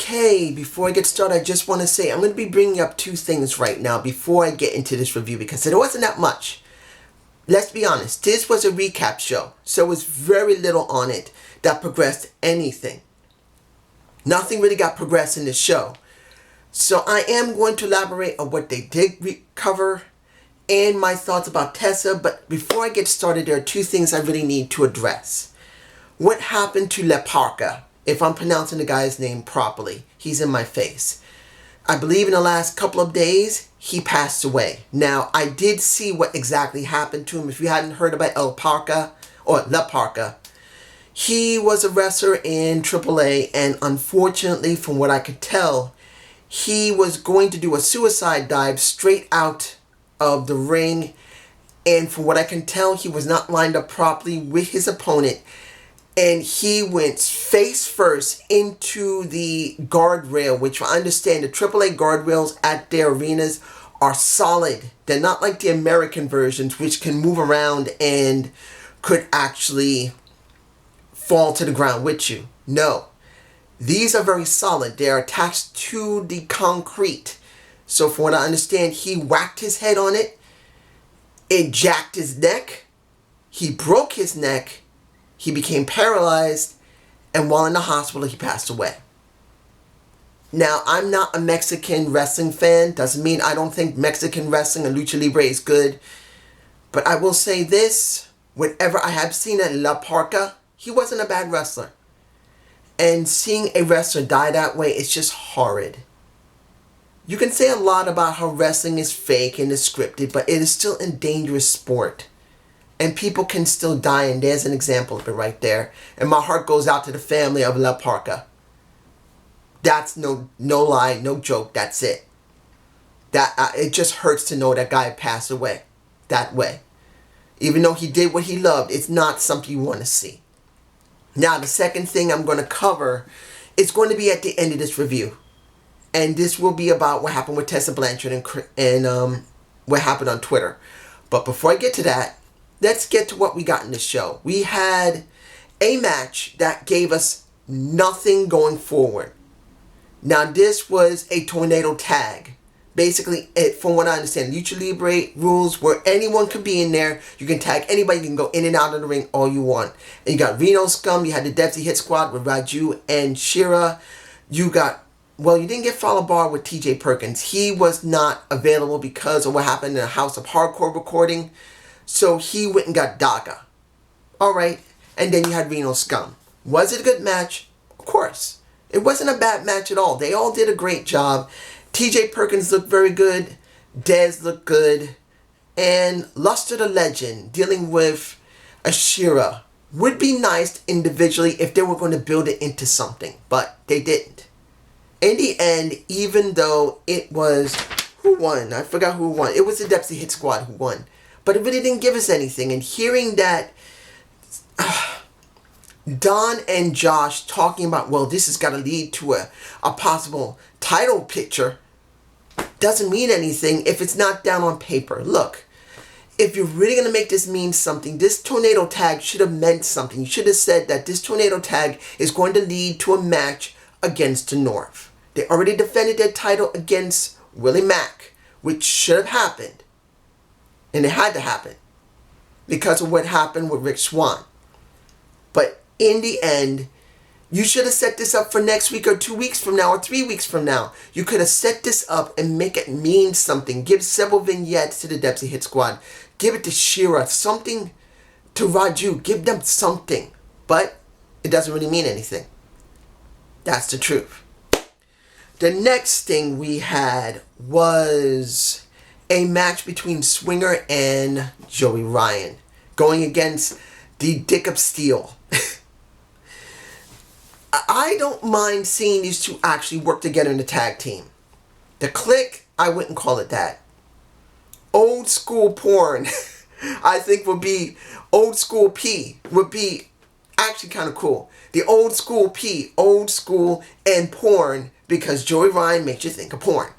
Okay, before I get started, I just want to say I'm going to be bringing up two things right now before I get into this review because there wasn't that much. Let's be honest, this was a recap show, so it was very little on it that progressed anything. Nothing really got progressed in this show. So I am going to elaborate on what they did cover and my thoughts about Tessa, but before I get started, there are two things I really need to address. What happened to La Parka? If I'm pronouncing the guy's name properly, he's in my face. I believe in the last couple of days, he passed away. Now, I did see what exactly happened to him. If you hadn't heard about El Parka, or La Parka, he was a wrestler in AAA, and unfortunately, from what I could tell, he was going to do a suicide dive straight out of the ring, and from what I can tell, he was not lined up properly with his opponent, and he went face first into the guardrail, which I understand the AAA guardrails at their arenas are solid. They're not like the American versions, which can move around and could actually fall to the ground with you. No. These are very solid. They are attached to the concrete. So from what I understand, he whacked his head on it. It jacked his neck. He broke his neck. He became paralyzed. And while in the hospital, he passed away. Now, I'm not a Mexican wrestling fan. Doesn't mean I don't think Mexican wrestling and lucha libre is good. But I will say this. Whatever I have seen at La Parka, he wasn't a bad wrestler. And seeing a wrestler die that way is just horrid. You can say a lot about how wrestling is fake and is scripted, but it is still a dangerous sport. And people can still die, and there's an example of it right there. And my heart goes out to the family of La Parka. That's no lie, no joke, that's it. It just hurts to know that guy passed away that way. Even though he did what he loved, it's not something you want to see. Now, the second thing I'm going to cover is going to be at the end of this review. And this will be about what happened with Tessa Blanchard and what happened on Twitter. But before I get to that, let's get to what we got in this show. We had a match that gave us nothing going forward. Now, this was a tornado tag. Basically, from what I understand, Lucha Libre rules where anyone can be in there. You can tag anybody. You can go in and out of the ring all you want. And you got Reno Scum. You had the Dempsey Hit Squad with Raju and Shira. You didn't get Follow Bar with TJ Perkins. He was not available because of what happened in the House of Hardcore recording. So he went and got Daga. Alright. And then you had Reno Scum. Was it a good match? Of course. It wasn't a bad match at all. They all did a great job. TJ Perkins looked very good. Dez looked good. And Luster the Legend dealing with Ashira would be nice individually if they were going to build it into something. But they didn't. In the end, even though it was... Who won? I forgot who won. It was the Dempsey Hit Squad who won. But it really didn't give us anything. And hearing that... Don and Josh talking about, well, this has got to lead to a possible title picture doesn't mean anything if it's not down on paper. Look, if you're really going to make this mean something, this tornado tag should have meant something. You should have said that this tornado tag is going to lead to a match against the North. They already defended their title against Willie Mack, which should have happened. And it had to happen because of what happened with Rick Swann. But in the end, you should have set this up for next week or 2 weeks from now or 3 weeks from now. You could have set this up and make it mean something. Give several vignettes to the Dempsey Hit Squad. Give it to Shira. Something to Raju. Give them something. But it doesn't really mean anything. That's the truth. The next thing we had was a match between Swinger and Joey Ryan going against the Dick of Steel. I don't mind seeing these two actually work together in the tag team. The Click, I wouldn't call it that. Old school porn, I think would be, old school P would be actually kind of cool. The old school P, old school and porn, because Joey Ryan makes you think of porn.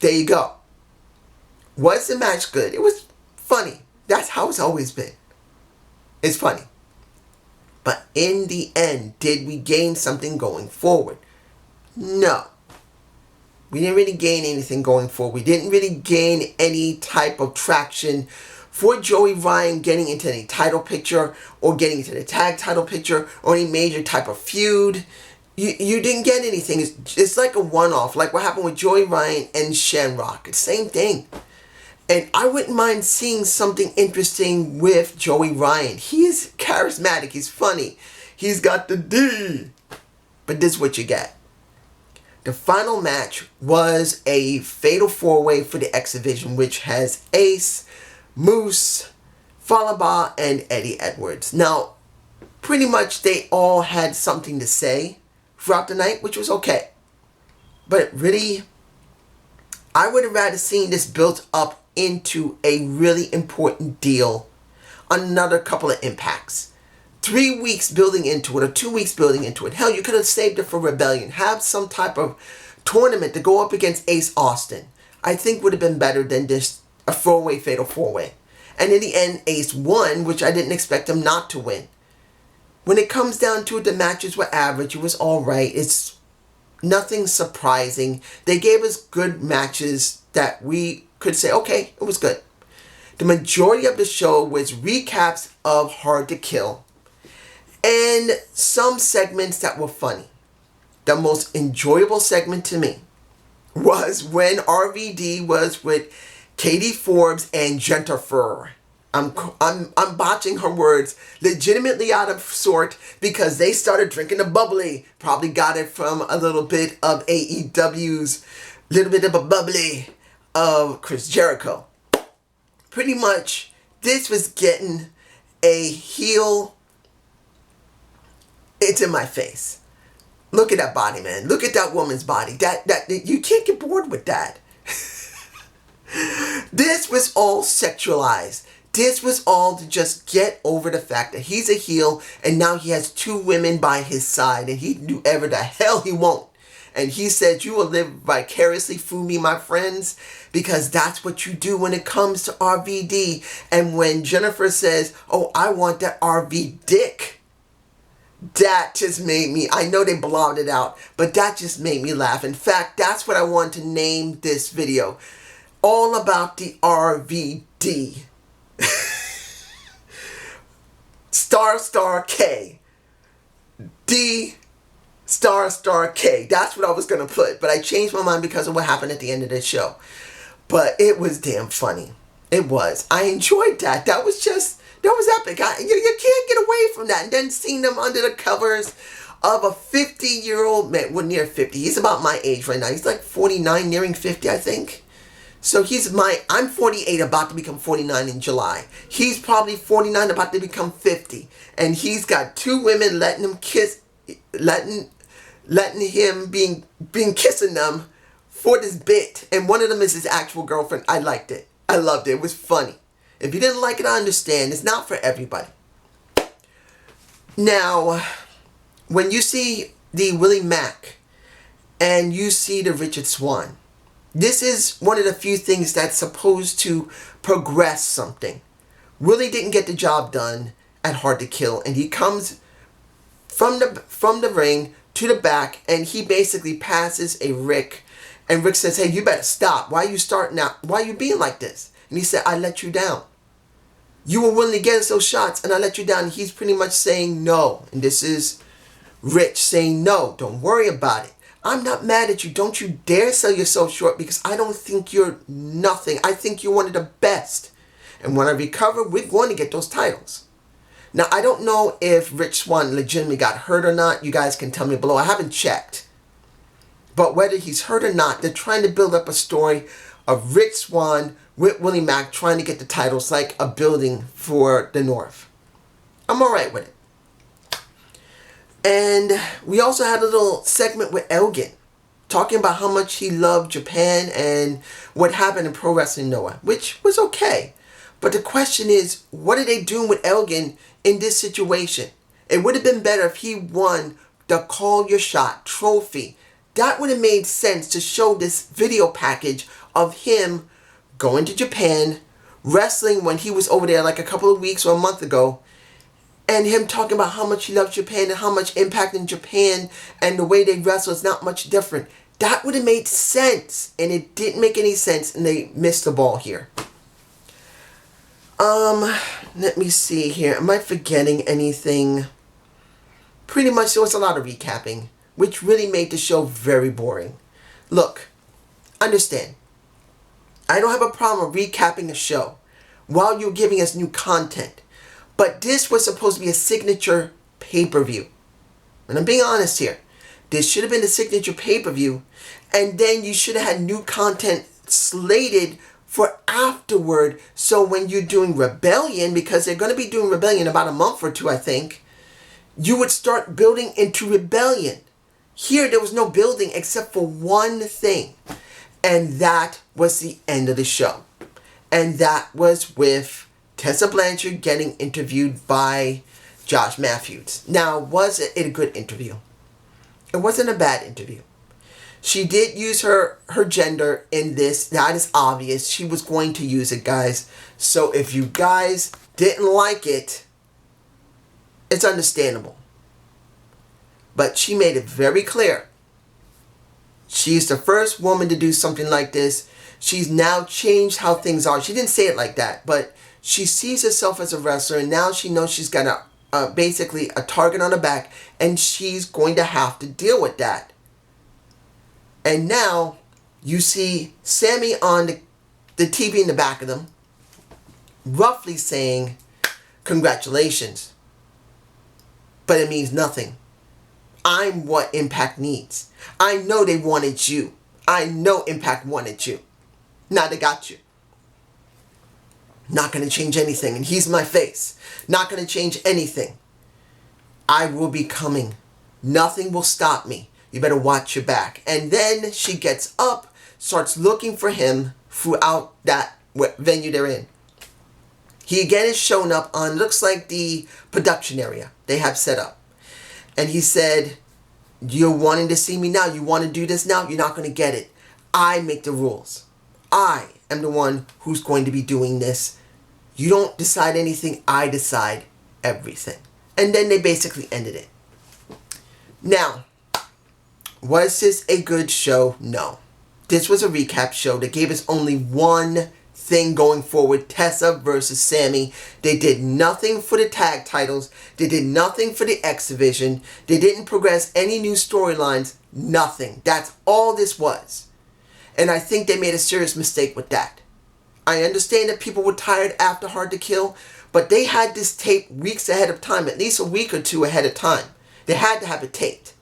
There you go. Was the match good? It was funny. That's how it's always been. It's funny. But in the end, did we gain something going forward? No. We didn't really gain anything going forward. We didn't really gain any type of traction for Joey Ryan getting into any title picture or getting into the tag title picture or any major type of feud. You didn't get anything. It's like a one-off, like what happened with Joey Ryan and Shamrock. It's the same thing. And I wouldn't mind seeing something interesting with Joey Ryan. He's charismatic. He's funny. He's got the D. But this is what you get. The final match was a fatal four-way for the X Division, which has Ace, Moose, Fallah Bahh, and Eddie Edwards. Now, pretty much they all had something to say throughout the night, which was okay. But really, I would have rather seen this built up into a really important deal. Another couple of impacts. 3 weeks building into it, or 2 weeks building into it. Hell, you could have saved it for Rebellion. Have some type of tournament to go up against Ace Austin. I think would have been better than just a four-way fatal four-way. And in the end, Ace won, which I didn't expect him not to win. When it comes down to it, the matches were average. It was alright. It's nothing surprising. They gave us good matches that we could say, okay, it was good. The majority of the show was recaps of Hard to Kill and some segments that were funny. The most enjoyable segment to me was when RVD was with Katie Forbes and Jennifer. I'm botching her words, legitimately out of sort, because they started drinking the bubbly. Probably got it from a little bit of AEW's, little bit of a bubbly of Chris Jericho. Pretty much, this was getting a heel. It's in my face. Look at that body, man. Look at that woman's body. That you can't get bored with that. This was all sexualized. This was all to just get over the fact that he's a heel and now he has two women by his side and he can do whatever the hell he won't. And he said, you will live vicariously through me, my friends, because that's what you do when it comes to RVD. And when Jennifer says, oh, I want that RV dick, that just made me, I know they blogged it out, but that just made me laugh. In fact, that's what I want to name this video. All about the RVD. Star K. D Star K. That's what I was going to put. But I changed my mind because of what happened at the end of this show. But it was damn funny. It was. I enjoyed that. That was epic. You can't get away from that. And then seeing them under the covers of a 50-year-old man. Well, near 50. He's about my age right now. He's like 49, nearing 50, I think. So I'm 48, about to become 49 in July. He's probably 49, about to become 50. And he's got two women letting him kiss, letting him being kissing them for this bit. And one of them is his actual girlfriend. I liked it. I loved it. It was funny. If you didn't like it, I understand. It's not for everybody. Now, when you see the Willie Mack and you see the Richard Swann, this is one of the few things that's supposed to progress something. Willie didn't get the job done at Hard to Kill, and he comes from the ring to the back, and he basically passes a Rick, and Rick says, hey, you better stop. Why are you starting out? Why are you being like this? And he said, I let you down. You were willing to get us those shots, and I let you down. And he's pretty much saying no. And this is Rich saying no. Don't worry about it. I'm not mad at you. Don't you dare sell yourself short, because I don't think you're nothing. I think you're one of the best. And when I recover, we're going to get those titles. Now, I don't know if Rich Swann legitimately got hurt or not. You guys can tell me below. I haven't checked. But whether he's hurt or not, they're trying to build up a story of Rich Swann with Willie Mack trying to get the titles, like a building for the North. I'm alright with it. And we also had a little segment with Elgin, talking about how much he loved Japan and what happened in Pro Wrestling Noah, which was okay. But the question is, what are they doing with Elgin in this situation? It would have been better if he won the Call Your Shot trophy. That would have made sense to show this video package of him going to Japan, wrestling when he was over there like a couple of weeks or a month ago, and him talking about how much he loves Japan and how much Impact in Japan and the way they wrestle is not much different. That would have made sense, and it didn't make any sense, and they missed the ball here. Let me see here. Am I forgetting anything? Pretty much there was a lot of recapping, which really made the show very boring. Look, understand, I don't have a problem with recapping a show while you're giving us new content. But this was supposed to be a signature pay-per-view. And I'm being honest here. This should have been the signature pay-per-view. And then you should have had new content slated for afterward. So when you're doing Rebellion, because they're going to be doing Rebellion in about a month or two, I think, you would start building into Rebellion. Here, there was no building except for one thing. And that was the end of the show. And that was with Tessa Blanchard getting interviewed by Josh Matthews. Now, was it a good interview? It wasn't a bad interview. She did use her gender in this. That is obvious. She was going to use it, guys. So if you guys didn't like it, it's understandable. But she made it very clear. She's the first woman to do something like this. She's now changed how things are. She didn't say it like that, but she sees herself as a wrestler, and now she knows she's got basically a target on her back, and she's going to have to deal with that. And now you see Sammy on the TV in the back of them, roughly saying, congratulations. But it means nothing. I'm what Impact needs. I know they wanted you. I know Impact wanted you. Now they got you. Not going to change anything. And he's my face. Not going to change anything. I will be coming. Nothing will stop me. You better watch your back. And then she gets up, starts looking for him throughout that venue they're in. He again is shown up on, looks like the production area they have set up. And he said, you're wanting to see me now? You want to do this now? You're not going to get it. I make the rules. I am the one who's going to be doing this. You don't decide anything. I decide everything. And then they basically ended it. Now, was this a good show? No. This was a recap show that gave us only one thing going forward. Tessa versus Sammy. They did nothing for the tag titles. They did nothing for the X Division. They didn't progress any new storylines. Nothing. That's all this was. And I think they made a serious mistake with that. I understand that people were tired after Hard to Kill, but they had this taped weeks ahead of time, at least a week or two ahead of time. They had to have it taped.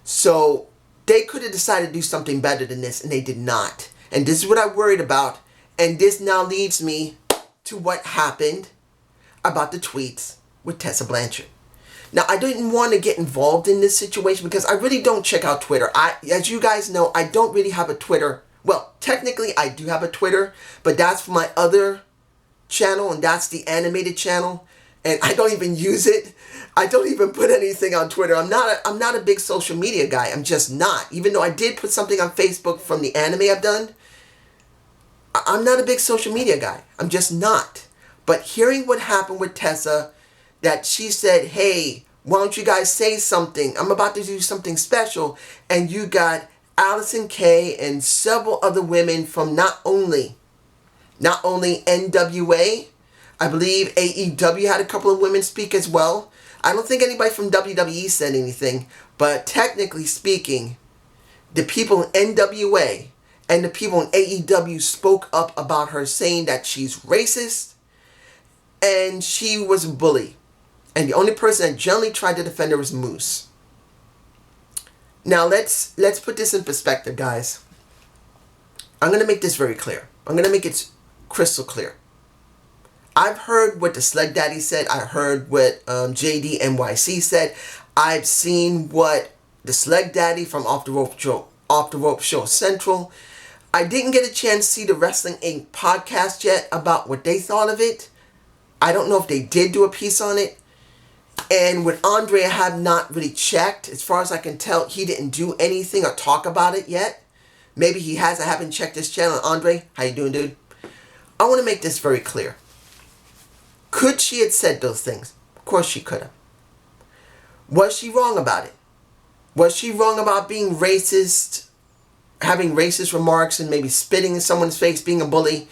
So they could have decided to do something better than this, and they did not. And this is what I worried about. And this now leads me to what happened about the tweets with Tessa Blanchard. Now, I didn't want to get involved in this situation because I really don't check out Twitter. As you guys know, I don't really have a Twitter. Well, technically, I do have a Twitter, but that's for my other channel, and that's the animated channel. And I don't even use it. I don't even put anything on Twitter. I'm not a big social media guy. I'm just not. Even though I did put something on Facebook from the anime I've done, I'm not a big social media guy. I'm just not. But hearing what happened with Tessa, that she said, hey, why don't you guys say something? I'm about to do something special. And you got Allison Kay and several other women from not only NWA, I believe AEW had a couple of women speak as well. I don't think anybody from WWE said anything, but technically speaking, the people in NWA and the people in AEW spoke up about her, saying that she's racist and she was a bully. And the only person that generally tried to defend her was Moose. Now let's put this in perspective, guys. I'm going to make this very clear. I'm going to make it crystal clear. I've heard what the Slug Daddy said. I heard what JD NYC said. I've seen what the Slug Daddy from Off the Rope Show Central. I didn't get a chance to see the Wrestling Inc. podcast yet about what they thought of it. I don't know if they did do a piece on it. And with Andre, I have not really checked. As far as I can tell, he didn't do anything or talk about it yet. Maybe he has. I haven't checked his channel. Andre, how you doing, dude? I want to make this very clear. Could she have said those things? course she could have. Was she wrong about it? Was she wrong about being racist, having racist remarks and maybe spitting in someone's face, being a bully?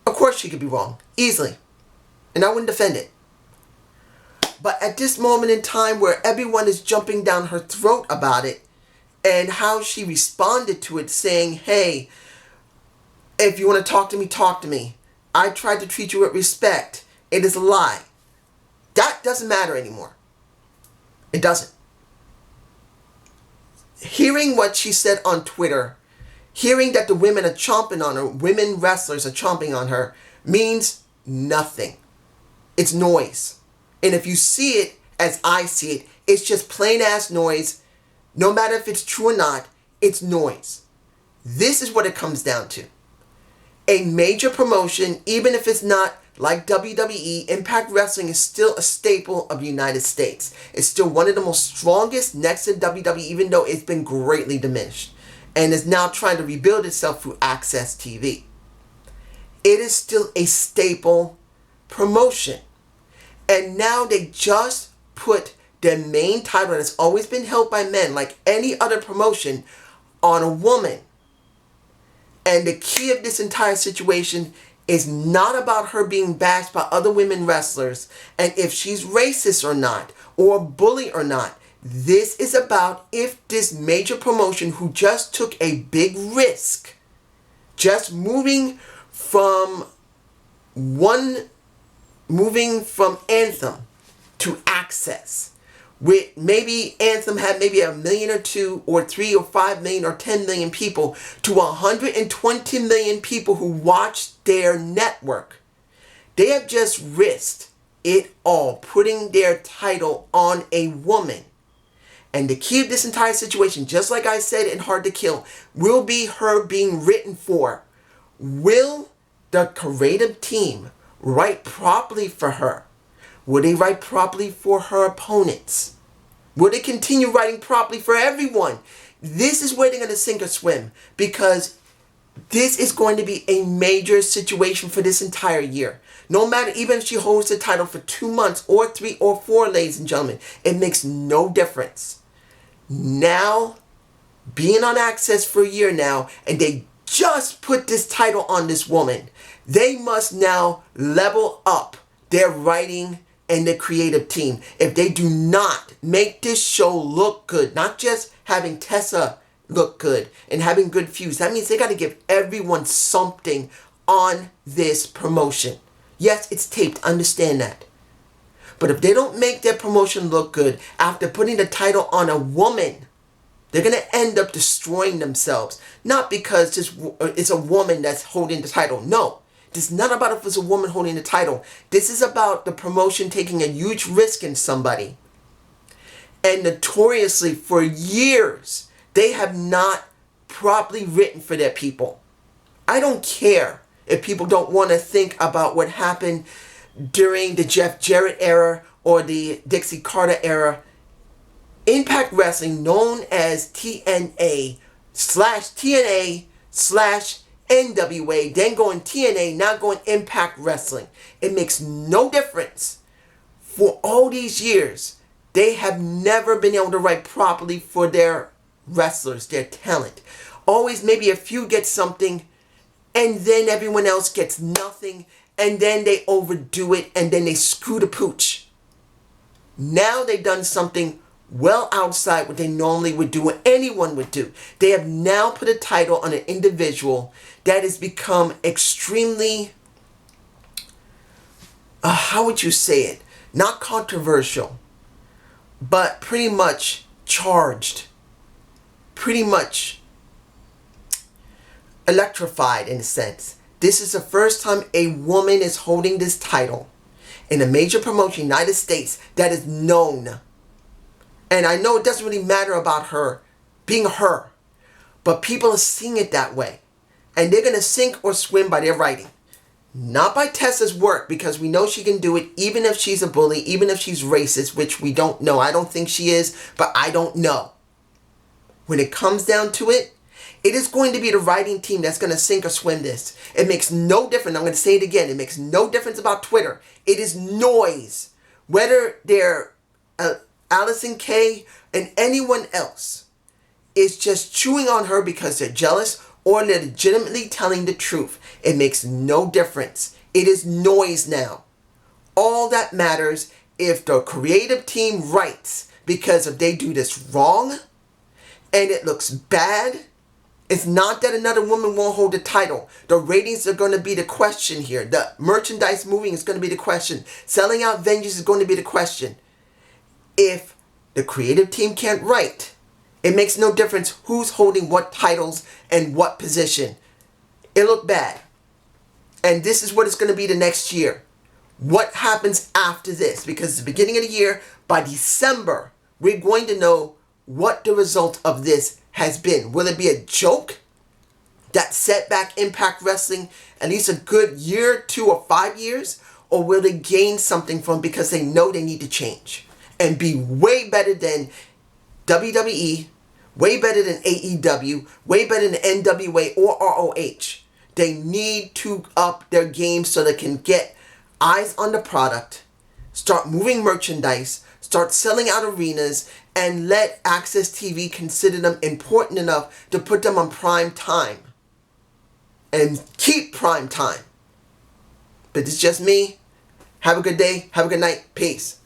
Of course she could be wrong, easily. And I wouldn't defend it. But at this moment in time where everyone is jumping down her throat about it, and how she responded to it saying, hey, if you want to talk to me, talk to me. I tried to treat you with respect. It is a lie. That doesn't matter anymore. It doesn't. Hearing what she said on Twitter, hearing that the women are chomping on her, women wrestlers are chomping on her, means nothing. It's noise. And if you see it as I see it, it's just plain ass noise. No matter if it's true or not, it's noise. This is what it comes down to. A major promotion, even if it's not like WWE, Impact Wrestling is still a staple of the United States. It's still one of the most strongest next to WWE, even though it's been greatly diminished and is now trying to rebuild itself through Access TV. It is still a staple promotion. And now they just put their main title that's always been held by men, like any other promotion, on a woman. And the key of this entire situation is not about her being bashed by other women wrestlers and if she's racist or not, or a bully or not. This is about if this major promotion who just took a big risk, just moving from Anthem to Access, with maybe Anthem had maybe 1 million or 2 or 3 or 5 million or 10 million people to 120 million people who watch their network. They have just risked it all, putting their title on a woman. And the key of this entire situation, just like I said in Hard to Kill, will be her being written for. Will the creative team write properly for her? Will they write properly for her opponents? Will they continue writing properly for everyone? This is where they're going to sink or swim, because this is going to be a major situation for this entire year. No matter, even if she holds the title for 2 months or 3 or 4, ladies and gentlemen, it makes no difference. Now, being on Access for a year now, and they just put this title on this woman, they must now level up their writing and the creative team. If they do not make this show look good, not just having Tessa look good and having good feuds, that means they got to give everyone something on this promotion. Yes, it's taped, understand that. But if they don't make their promotion look good after putting the title on a woman, they're going to end up destroying themselves. Not because it's a woman that's holding the title. No. This is not about if it's a woman holding the title. This is about the promotion taking a huge risk in somebody. And notoriously, for years, they have not properly written for their people. I don't care if people don't want to think about what happened during the Jeff Jarrett era or the Dixie Carter era. Impact Wrestling, known as TNA / NWA, then going TNA, now going Impact Wrestling. It makes no difference. For all these years, they have never been able to write properly for their wrestlers, their talent. Always maybe a few get something, and then everyone else gets nothing, and then they overdo it, and then they screw the pooch. Now they've done something well outside what they normally would do, what anyone would do. They have now put a title on an individual that has become extremely, how would you say it? Not controversial, but pretty much charged. Pretty much electrified in a sense. This is the first time a woman is holding this title in a major promotion in the United States that is known. And I know it doesn't really matter about her being her, but people are seeing it that way. And they're going to sink or swim by their writing. Not by Tessa's work, because we know she can do it even if she's a bully, even if she's racist, which we don't know. I don't think she is, but I don't know. When it comes down to it, it is going to be the writing team that's going to sink or swim this. It makes no difference. I'm going to say it again. It makes no difference about Twitter. It is noise. whether they're Allison Kay and anyone else, is just chewing on her because they're jealous or they're legitimately telling the truth. It makes no difference. It is noise now. All that matters if the creative team writes, because if they do this wrong and it looks bad, it's not that another woman won't hold the title. The ratings are going to be the question here. The merchandise moving is going to be the question. Selling out venues is going to be the question. If the creative team can't write, it makes no difference who's holding what titles and what position. It looked bad. And this is what it's going to be the next year. What happens after this? Because it's the beginning of the year. By December, we're going to know what the result of this has been. Will it be a joke that set back Impact Wrestling at least a good year, 2 or 5 years? Or will they gain something from it because they know they need to change and be way better than WWE, way better than AEW, way better than NWA or ROH? They need to up their game so they can get eyes on the product, start moving merchandise, start selling out arenas, and let Access TV consider them important enough to put them on prime time. And keep prime time. But it's just me. Have a good day. Have a good night. Peace.